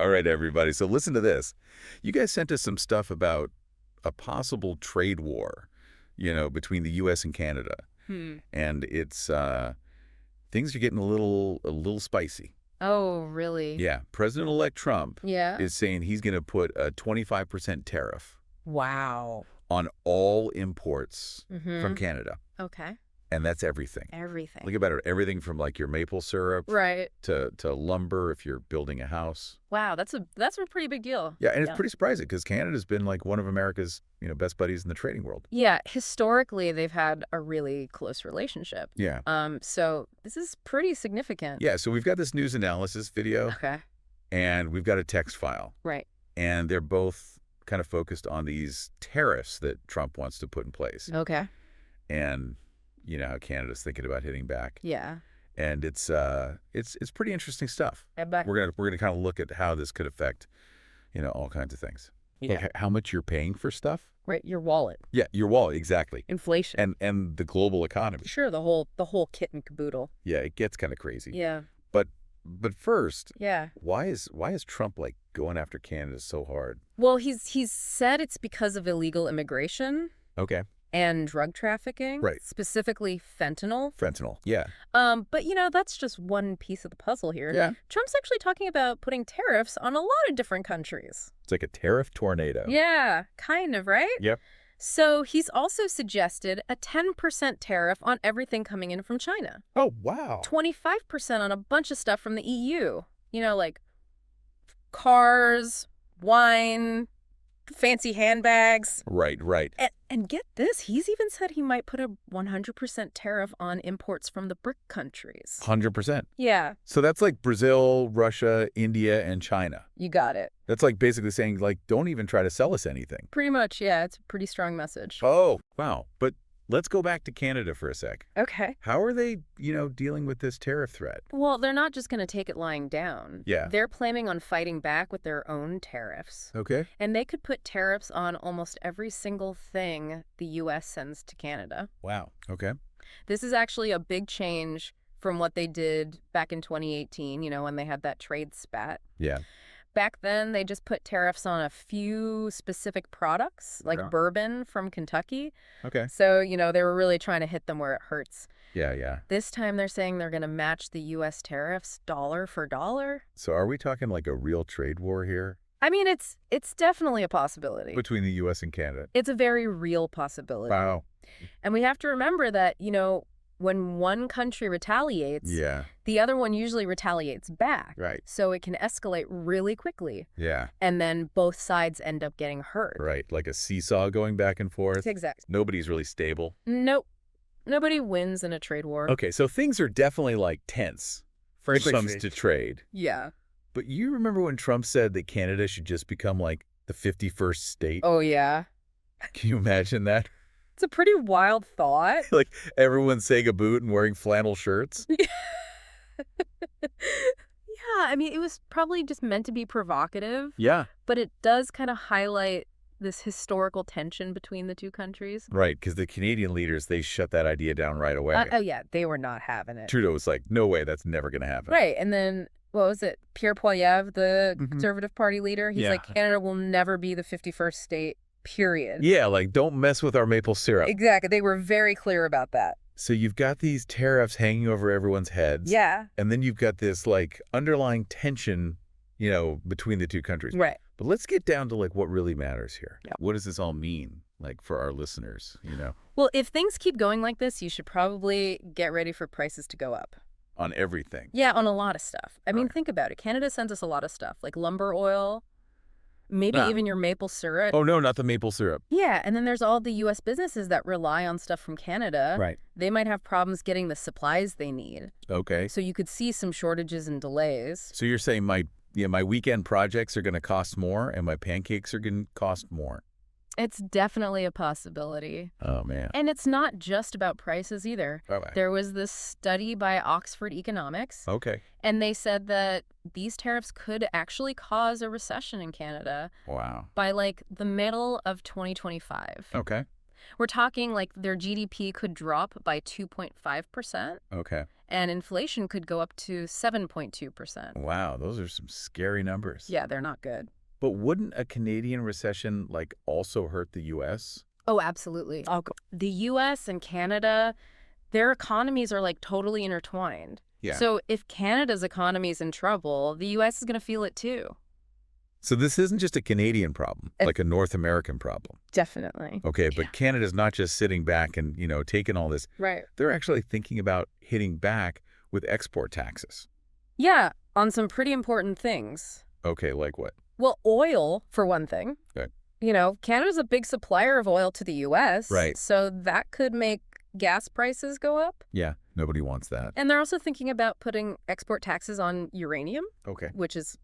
All right, everybody. So listen to this. You guys sent us some stuff about a possible trade war, between the U.S. and Canada. And it's things are getting a little spicy. Oh, really? Yeah. President-elect Trump Yeah. is saying he's going to put a 25% tariff Wow. on all imports from Canada. Okay. And that's everything. Everything. Think about it. Everything from like your maple syrup Right. to lumber if you're building a house. Wow, that's a pretty big deal. Yeah, and it's pretty surprising because Canada's been like one of America's, best buddies in the trading world. Yeah, historically they've had a really close relationship. Yeah. So this is pretty significant. Yeah, so we've got this news analysis video. Okay. And we've got a text file. Right. And they're both kind of focused on these tariffs that Trump wants to put in place. Okay. And how Canada's thinking about hitting back. Yeah. And it's pretty interesting stuff. I bet. We're gonna kind of look at how this could affect, all kinds of things. Yeah. Like how much you're paying for stuff. Right, your wallet. Yeah, your wallet, exactly. Inflation. And the global economy. Sure, the whole kit and caboodle. Yeah, it gets kind of crazy. Yeah. But first, Yeah. why is Trump like going after Canada so hard? Well, he's said it's because of illegal immigration. Okay. And drug trafficking. Right. Specifically fentanyl. Fentanyl. Yeah. But that's just one piece of the puzzle here. Yeah. Trump's actually talking about putting tariffs on a lot of different countries. It's like a tariff tornado. Yeah, kind of, right? Yep. So he's also suggested a 10% tariff on everything coming in from China. Oh, wow. 25% on a bunch of stuff from the EU. Like cars, wine, fancy handbags. Right. And get this, he's even said he might put a 100% tariff on imports from the BRIC countries. 100%. Yeah. So that's like Brazil, Russia, India, and China. You got it. That's like basically saying, like, don't even try to sell us anything. Pretty much, yeah. It's a pretty strong message. Oh, wow. But let's go back to Canada for a sec. Okay. How are they, dealing with this tariff threat? Well, they're not just going to take it lying down. Yeah. They're planning on fighting back with their own tariffs. Okay. And they could put tariffs on almost every single thing the U.S. sends to Canada. Wow. Okay. This is actually a big change from what they did back in 2018, when they had that trade spat. Yeah. Back then, they just put tariffs on a few specific products, like bourbon from Kentucky. Okay. So, they were really trying to hit them where it hurts. Yeah. This time, they're saying they're going to match the U.S. tariffs dollar for dollar. So are we talking like a real trade war here? I mean, it's definitely a possibility. Between the U.S. and Canada? It's a very real possibility. Wow. And we have to remember that, when one country retaliates, the other one usually retaliates back. Right. So it can escalate really quickly. Yeah. And then both sides end up getting hurt. Right. Like a seesaw going back and forth. Exactly. Nobody's really stable. Nope. Nobody wins in a trade war. Okay, so things are definitely like tense when it comes to trade. Yeah. But you remember when Trump said that Canada should just become like the 51st state? Oh, yeah. Can you imagine that? It's a pretty wild thought. Like everyone saying a boot and wearing flannel shirts? Yeah, I mean, it was probably just meant to be provocative. Yeah. But it does kind of highlight this historical tension between the two countries. Right, because the Canadian leaders, they shut that idea down right away. Oh, yeah, they were not having it. Trudeau was like, no way, that's never going to happen. Right, and then, what was it, Pierre Poilievre, the Conservative Party leader, he's like, Canada will never be the 51st state, period. Yeah, like, don't mess with our maple syrup. Exactly, they were very clear about that. So you've got these tariffs hanging over everyone's heads. Yeah. And then you've got this, like, underlying tension, between the two countries. Right. But let's get down to, like, what really matters here. Yeah. What does this all mean, like, for our listeners, Well, if things keep going like this, you should probably get ready for prices to go up. On everything. Yeah, on a lot of stuff. I mean, think about it. Canada sends us a lot of stuff, like lumber oil, maybe even your maple syrup. Oh, no, not the maple syrup. Yeah, and then there's all the U.S. businesses that rely on stuff from Canada. Right. They might have problems getting the supplies they need. Okay. So you could see some shortages and delays. So you're saying my weekend projects are going to cost more and my pancakes are going to cost more. It's definitely a possibility. Oh, man. And it's not just about prices either. Bye-bye. There was this study by Oxford Economics. Okay. And they said that these tariffs could actually cause a recession in Canada. Wow. By like the middle of 2025. Okay. We're talking like their GDP could drop by 2.5%, Okay. and inflation could go up to 7.2%. Wow, those are some scary numbers. Yeah, they're not good. But wouldn't a Canadian recession, like, also hurt the U.S.? Oh, absolutely. The U.S. and Canada, their economies are like totally intertwined. Yeah. So if Canada's economy is in trouble, the U.S. is going to feel it too. So this isn't just a Canadian problem, like a North American problem. Definitely. Okay, but Canada's not just sitting back and, taking all this. Right. They're actually thinking about hitting back with export taxes. Yeah, on some pretty important things. Okay, like what? Well, oil, for one thing. Okay. Canada's a big supplier of oil to the U.S. Right. So that could make gas prices go up. Yeah, nobody wants that. And they're also thinking about putting export taxes on uranium, Okay. which is,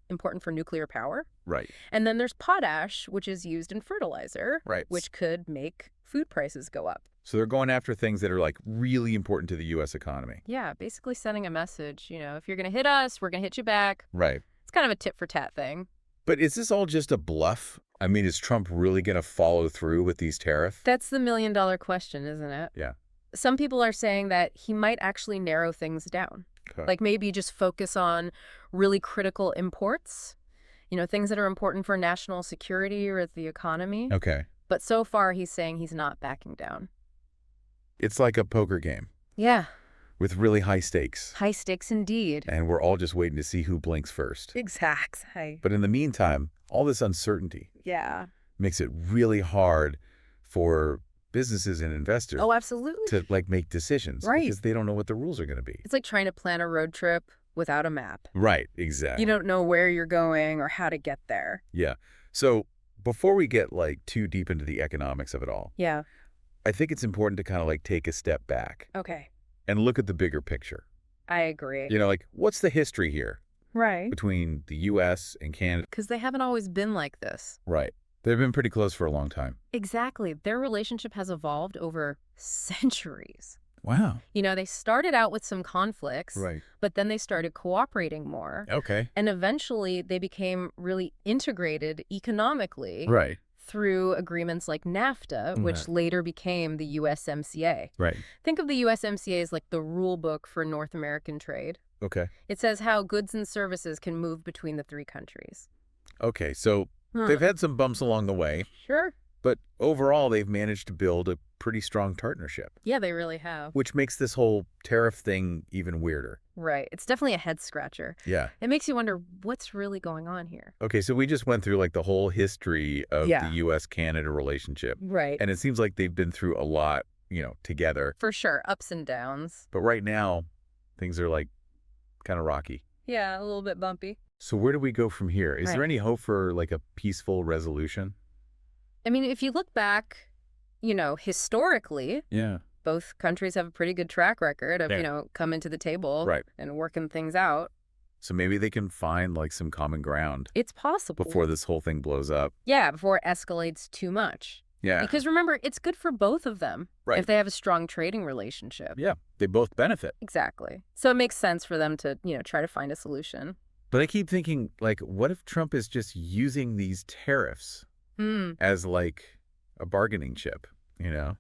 important for nuclear power. Right. And then there's potash, which is used in fertilizer, Right. which could make food prices go up. So they're going after things that are, like, really important to the U.S. economy. Yeah, basically sending a message, if you're going to hit us, we're going to hit you back. Right. It's kind of a tit for tat thing. But is this all just a bluff? I mean, is Trump really going to follow through with these tariffs? That's the million-dollar question, isn't it? Yeah. Some people are saying that he might actually narrow things down. Okay. Like maybe just focus on really critical imports, things that are important for national security or the economy. Okay. But so far, he's saying he's not backing down. It's like a poker game Yeah, with really high stakes. high stakes indeed. And we're all just waiting to see who blinks first. Exactly. But in the meantime, all this uncertainty Yeah. makes it really hard for businesses and investors Oh, absolutely. to, like, make decisions. Right. Because they don't know what the rules are going to be. It's like trying to plan a road trip without a map. Right, exactly. You don't know where you're going or how to get there. Yeah. So before we get, like, too deep into the economics of it all, Yeah. I think it's important to kind of, like, take a step back Okay. and look at the bigger picture. I agree. Like, what's the history here Right. between the U.S. and Canada? Because they haven't always been like this. Right. They've been pretty close for a long time. Exactly. Their relationship has evolved over centuries. Wow. They started out with some conflicts, Right. but then they started cooperating more. Okay. And eventually they became really integrated economically Right. through agreements like NAFTA, which Right. later became the USMCA. Right. Think of the USMCA as like the rule book for North American trade. Okay. It says how goods and services can move between the three countries. Okay. So they've had some bumps along the way, Sure. but overall they've managed to build a pretty strong partnership, Yeah, they really have. which makes this whole tariff thing even weirder. Right. It's definitely a head scratcher. Yeah. It makes you wonder what's really going on here. Okay. So we just went through, like, the whole history of Yeah. the U.S.-Canada relationship. Right. And it seems like they've been through a lot, together. For sure. Ups and downs. But right now, things are, like, kind of rocky. Yeah, a little bit bumpy. So where do we go from here? Is Right. there any hope for, like, a peaceful resolution? I mean, if you look back, historically, Yeah. both countries have a pretty good track record of, Yeah. coming to the table Right. and working things out. So maybe they can find, like, some common ground It's possible. before this whole thing blows up. Yeah, before it escalates too much. Yeah. Because remember, it's good for both of them Right. if they have a strong trading relationship. Yeah. They both benefit. Exactly. So it makes sense for them to, try to find a solution. But I keep thinking, like, what if Trump is just using these tariffs as, like, a bargaining chip,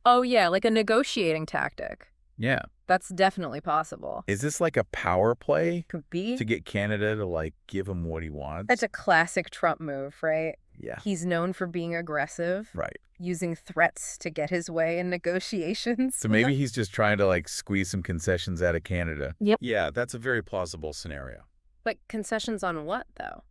Oh, yeah, like a negotiating tactic. Yeah. That's definitely possible. Is this like a power play Could be. to get Canada to, like, give him what he wants? That's a classic Trump move, right? Yeah. He's known for being aggressive, Right. using threats to get his way in negotiations. So maybe he's just trying to, like, squeeze some concessions out of Canada. Yep. Yeah, that's a very plausible scenario. But concessions on what, though?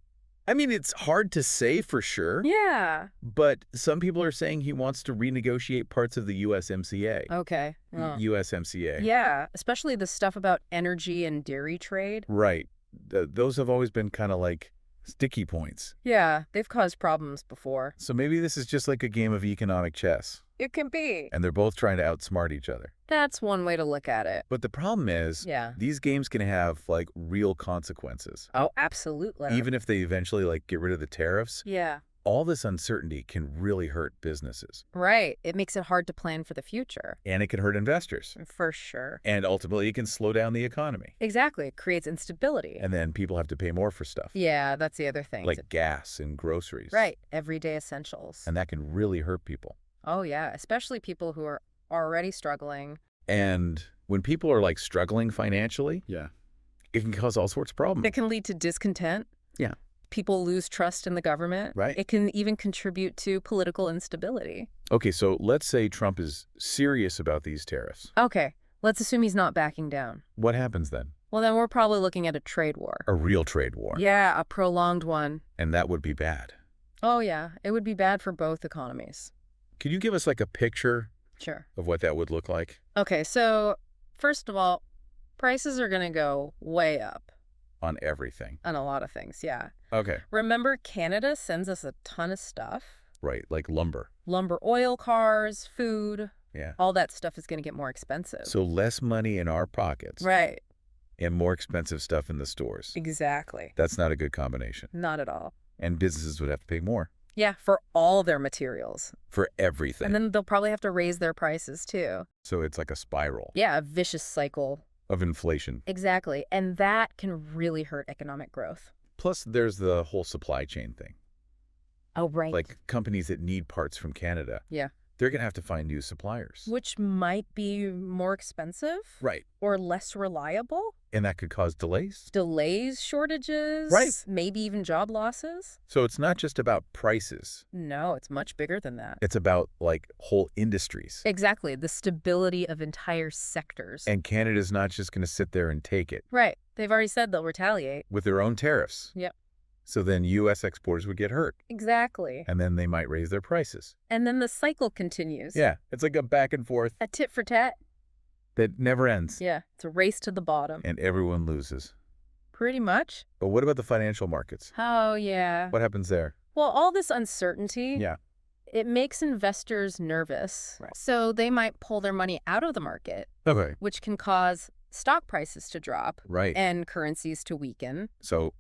I mean, it's hard to say for sure, Yeah. but some people are saying he wants to renegotiate parts of the USMCA. Okay. Oh. USMCA. Yeah, especially the stuff about energy and dairy trade. Right. Those have always been kind of like sticky points. Yeah, they've caused problems before. So maybe this is just like a game of economic chess, It can be. and they're both trying to outsmart each other. That's one way to look at it. But the problem is, Yeah. these games can have, like, real consequences. Oh, absolutely. Even if they eventually, like, get rid of the tariffs, Yeah. all this uncertainty can really hurt businesses. Right. It makes it hard to plan for the future. And it can hurt investors. For sure. And ultimately, it can slow down the economy. Exactly. It creates instability. And then people have to pay more for stuff. Yeah, that's the other thing. Like gas and groceries. Right. Everyday essentials. And that can really hurt people. Oh, yeah, especially people who are already struggling. And when people are like struggling financially, Yeah. it can cause all sorts of problems. It can lead to discontent. Yeah. People lose trust in the government. Right. It can even contribute to political instability. Okay, so let's say Trump is serious about these tariffs. Okay, let's assume he's not backing down. What happens then? Well, then we're probably looking at a trade war. A real trade war. Yeah, a prolonged one. And that would be bad. Oh, yeah, it would be bad for both economies. Could you give us like a picture Sure. of what that would look like? Okay, so first of all, prices are going to go way up On everything. on a lot of things, yeah. Okay. Remember, Canada sends us a ton of stuff. Right, like lumber. Lumber, oil, cars, food, Yeah. all that stuff is going to get more expensive. So less money in our pockets Right, and more expensive stuff in the stores. exactly. That's not a good combination. Not at all. And businesses would have to pay more Yeah, for all their materials. for everything. And then they'll probably have to raise their prices too. So it's like a spiral Yeah, a vicious cycle. of inflation. Exactly. And that can really hurt economic growth. Plus, there's the whole supply chain thing. Oh, right. Like companies that need parts from Canada. Yeah. They're going to have to find new suppliers. Which might be more expensive. Right. Or less reliable. And that could cause delays. Delays, shortages. Right. Maybe even job losses. So it's not just about prices. No, it's much bigger than that. It's about like whole industries. Exactly. The stability of entire sectors. And Canada's not just going to sit there and take it Right. They've already said they'll retaliate. with their own tariffs. Yep. So then U.S. exporters would get hurt. Exactly. And then they might raise their prices. And then the cycle continues. Yeah. It's like a back and forth A tit for tat. that never ends. Yeah. It's a race to the bottom. And everyone loses. Pretty much. But what about the financial markets? Oh, yeah. What happens there? Well, all this uncertainty, Yeah. it makes investors nervous. Right. So they might pull their money out of the market, Okay. which can cause stock prices to drop Right. and currencies to weaken. So,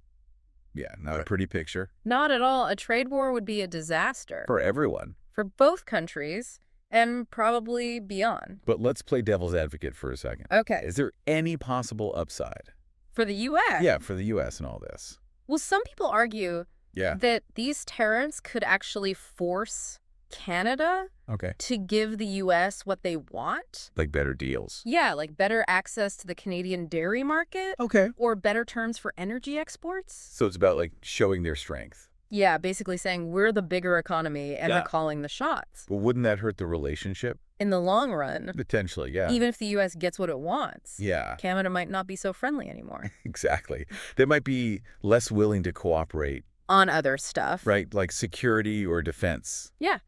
yeah, not a pretty picture Not at all. A trade war would be a disaster for everyone. for both countries and probably beyond. But let's play devil's advocate for a second. Okay. Is there any possible upside? For the U.S.? Yeah, for the U.S. and all this. Well, some people argue Yeah. that these tariffs could actually force Canada Okay. to give the U.S. what they want. Like better deals. Yeah, like better access to the Canadian dairy market Okay. or better terms for energy exports. So it's about like showing their strength. Yeah, basically saying we're the bigger economy and Yeah. we're calling the shots. But wouldn't that hurt the relationship? In the long run, Potentially, yeah. even if the U.S. gets what it wants, Yeah, Canada might not be so friendly anymore exactly. They might be less willing to cooperate, on other stuff. right? Like security or defense. Yeah.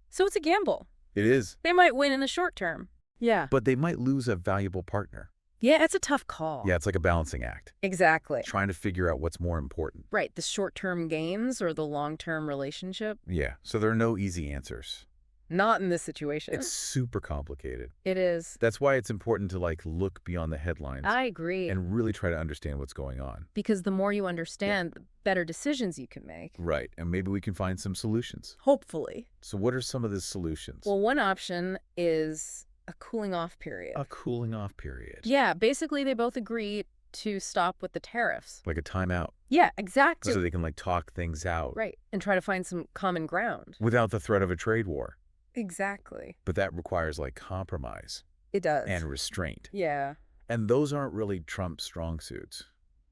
So it's a gamble. It is. They might win in the short term. Yeah. But they might lose a valuable partner. Yeah, it's a tough call. Yeah, it's like a balancing act. Exactly. Trying to figure out what's more important. Right, the short-term gains or the long-term relationship. Yeah, so there are no easy answers. Not in this situation. It's super complicated. It is. That's why it's important to like look beyond the headlines I agree. and really try to understand what's going on. Because the more you understand, the better decisions you can make. Right, and maybe we can find some solutions. Hopefully. So what are some of the solutions? Well, one option is a cooling off period. A cooling off period. Yeah, basically they both agree to stop with the tariffs. Like a timeout. Yeah, exactly. So they can like talk things out. Right, and try to find some common ground. Without the threat of a trade war. Exactly. But that requires like compromise It does. and restraint. Yeah. And those aren't really Trump's strong suits.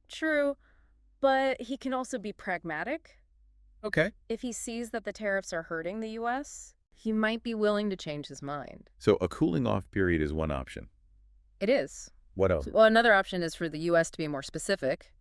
True, but he can also be pragmatic. Okay. If he sees that the tariffs are hurting the U.S., he might be willing to change his mind. So a cooling off period is one option. It is. What else? Well, another option is for the U.S. to be more specific.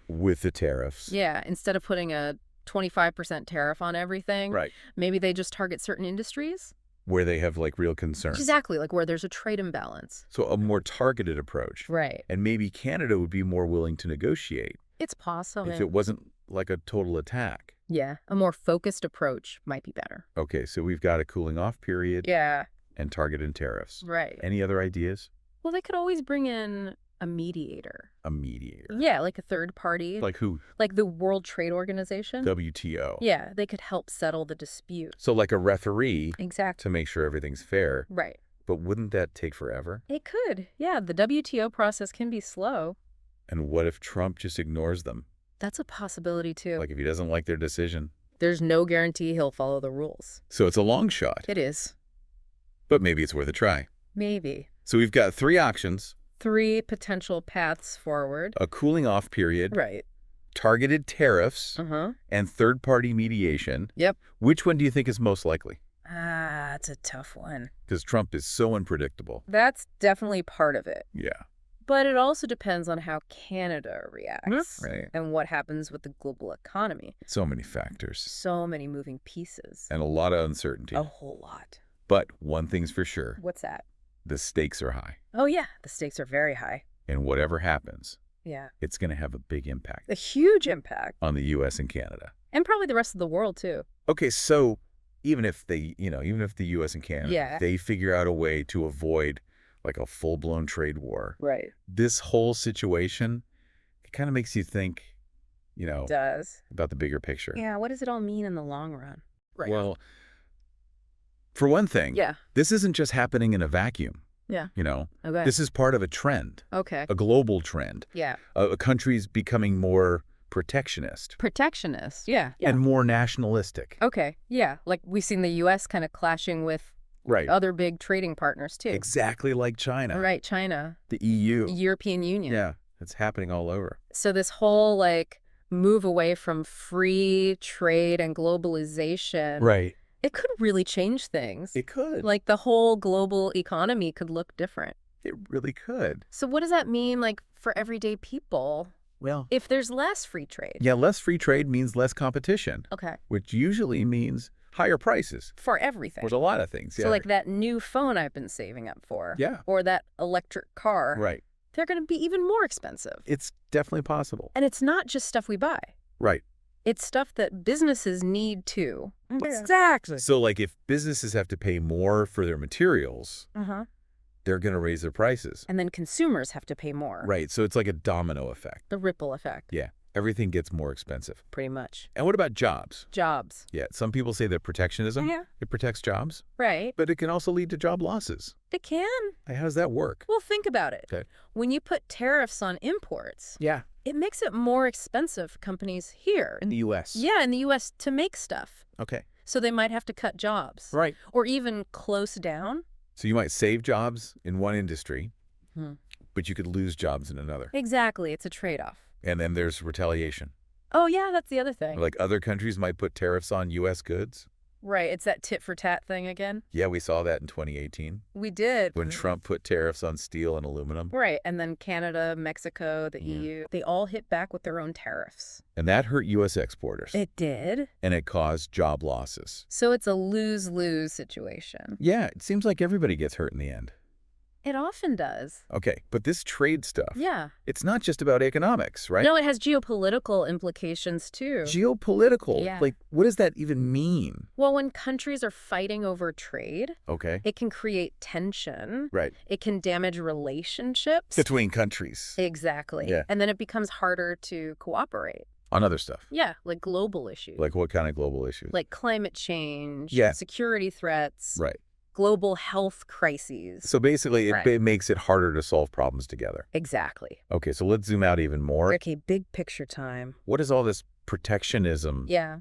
With the tariffs. Yeah, instead of putting a 25% tariff on everything, Right. maybe they just target certain industries. Where they have like real concerns. Exactly, like where there's a trade imbalance. So a more targeted approach. Right. And maybe Canada would be more willing to negotiate It's possible. if it wasn't like a total attack. Yeah, a more focused approach might be better. Okay, so we've got a cooling off period Yeah, and targeted tariffs. right. Any other ideas? Well, they could always bring in a mediator. A mediator. Yeah, like a third party. Like who? Like the World Trade Organization. WTO. Yeah, they could help settle the dispute. So like a referee Exactly. to make sure everything's fair. Right. But wouldn't that take forever? It could. Yeah, the WTO process can be slow. And what if Trump just ignores them? That's a possibility too. Like if he doesn't like their decision? There's no guarantee he'll follow the rules. So it's a long shot. It is. But maybe it's worth a try. Maybe. So we've got 3 options. 3 potential paths forward. A cooling off period. Right. Targeted tariffs. And third-party mediation. Yep. Which one do you think is most likely? That's a tough one. Because Trump is so unpredictable. That's definitely part of it. Yeah. But it also depends on how Canada reacts. Right. And what happens with the global economy. So many factors. So many moving pieces. And a lot of uncertainty. A whole lot. But one thing's for sure. What's that? The stakes are high. Oh, yeah. The stakes are very high. And whatever happens, yeah, it's going to have a big impact. A huge impact. On the U.S. and Canada. And probably the rest of the world, too. Okay, so even if they, even if the U.S. and Canada, they figure out a way to avoid like a full-blown trade war. Right. This whole situation, it kind of makes you think, It does. about the bigger picture. Yeah, what does it all mean in the long run? Right. Well, for one thing, yeah, this isn't just happening in a vacuum. Yeah. Okay. This is part of a trend. Okay. A global trend. Yeah. A country's becoming more protectionist. Protectionist, yeah. And more nationalistic. Okay, yeah. Like we've seen the U.S. kind of clashing with other big trading partners, too. Exactly like China. Right, China. The EU. The European Union. Yeah, it's happening all over. So this whole, move away from free trade and globalization. Right. It could really change things. It could. Like the whole global economy could look different. It really could. So what does that mean, for everyday people? Well, if there's less free trade. Yeah, less free trade means less competition. Okay. Which usually means higher prices. For everything. For a lot of things, yeah. So that new phone I've been saving up for. Yeah. Or that electric car. Right. They're going to be even more expensive. It's definitely possible. And it's not just stuff we buy. Right. It's stuff that businesses need too. Exactly. So if businesses have to pay more for their materials, they're going to raise their prices. And then consumers have to pay more. Right. So it's like a domino effect. The ripple effect. Yeah. Everything gets more expensive. Pretty much. And what about jobs? Jobs. Yeah. Some people say that protectionism, it protects jobs. Right. But it can also lead to job losses. It can. How does that work? Well, think about it. Okay. When you put tariffs on imports, it makes it more expensive for companies here. In the U.S. Yeah, in the U.S. to make stuff. Okay. So they might have to cut jobs. Right. Or even close down. So you might save jobs in one industry, but you could lose jobs in another. Exactly. It's a trade-off. And then there's retaliation. Oh, yeah, that's the other thing. Other countries might put tariffs on U.S. goods. Right. It's that tit-for-tat thing again. Yeah, we saw that in 2018. We did. When Trump put tariffs on steel and aluminum. Right. And then Canada, Mexico, the EU, they all hit back with their own tariffs. And that hurt U.S. exporters. It did. And it caused job losses. So it's a lose-lose situation. Yeah, it seems like everybody gets hurt in the end. It often does. Okay, but this trade stuff, it's not just about economics, right? No, it has geopolitical implications, too. Geopolitical? Yeah. What does that even mean? Well, when countries are fighting over trade, it can create tension. Right. It can damage relationships. Between countries. Exactly. Yeah. And then it becomes harder to cooperate. On other stuff? Yeah, like global issues. Like what kind of global issues? Like climate change, security threats. Right. Global health crises. So basically, it makes it harder to solve problems together. Exactly. Okay, so let's zoom out even more. Okay, big picture time. What is all this protectionism? Yeah.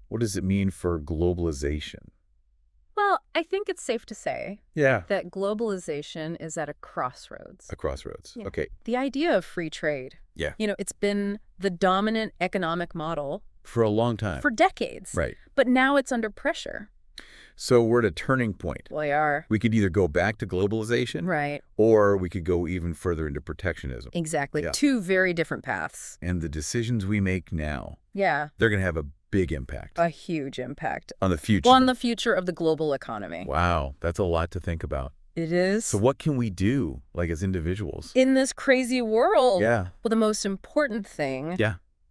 What does it mean for globalization? Well, I think it's safe to say that globalization is at a crossroads. A crossroads. Yeah. Okay. The idea of free trade. Yeah. It's been the dominant economic model. For a long time. For decades. Right. But now it's under pressure. So we're at a turning point. We are. We could either go back to globalization. Right. Or we could go even further into protectionism. Exactly. Yeah. 2 very different paths. And the decisions we make now. Yeah. They're going to have a big impact. A huge impact. On the future. Well, on the future of the global economy. Wow. That's a lot to think about. It is. So what can we do, as individuals? In this crazy world. Yeah. Well, the most important thing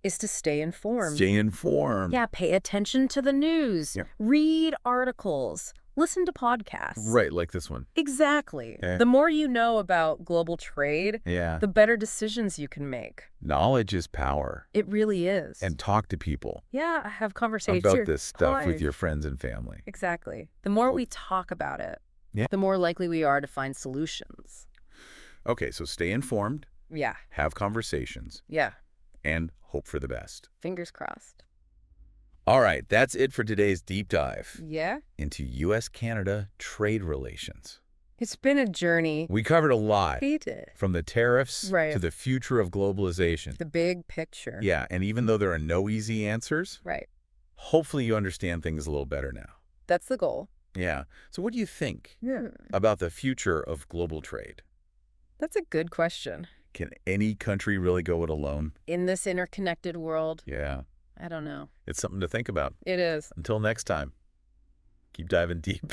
is to stay informed. Stay informed. Yeah, pay attention to the news. Yeah. Read articles. Listen to podcasts. Right, like this one. Exactly. Okay. The more you know about global trade, the better decisions you can make. Knowledge is power. It really is. And talk to people. Yeah, have conversations. About this stuff with your friends and family. Exactly. The more we talk about it, the more likely we are to find solutions. Okay, so stay informed. Yeah. Have conversations. Yeah. And hope for the best. Fingers crossed. All right, that's it for today's deep dive Yeah? into U.S.-Canada trade relations. It's been a journey. We covered a lot, Hate it. from the tariffs Right. to the future of globalization. The big picture. Yeah, and even though there are no easy answers, Right. hopefully you understand things a little better now. That's the goal. Yeah. So what do you think Yeah. about the future of global trade? That's a good question. Can any country really go it alone? In this interconnected world, Yeah. I don't know. It's something to think about. It is. Until next time, keep diving deep.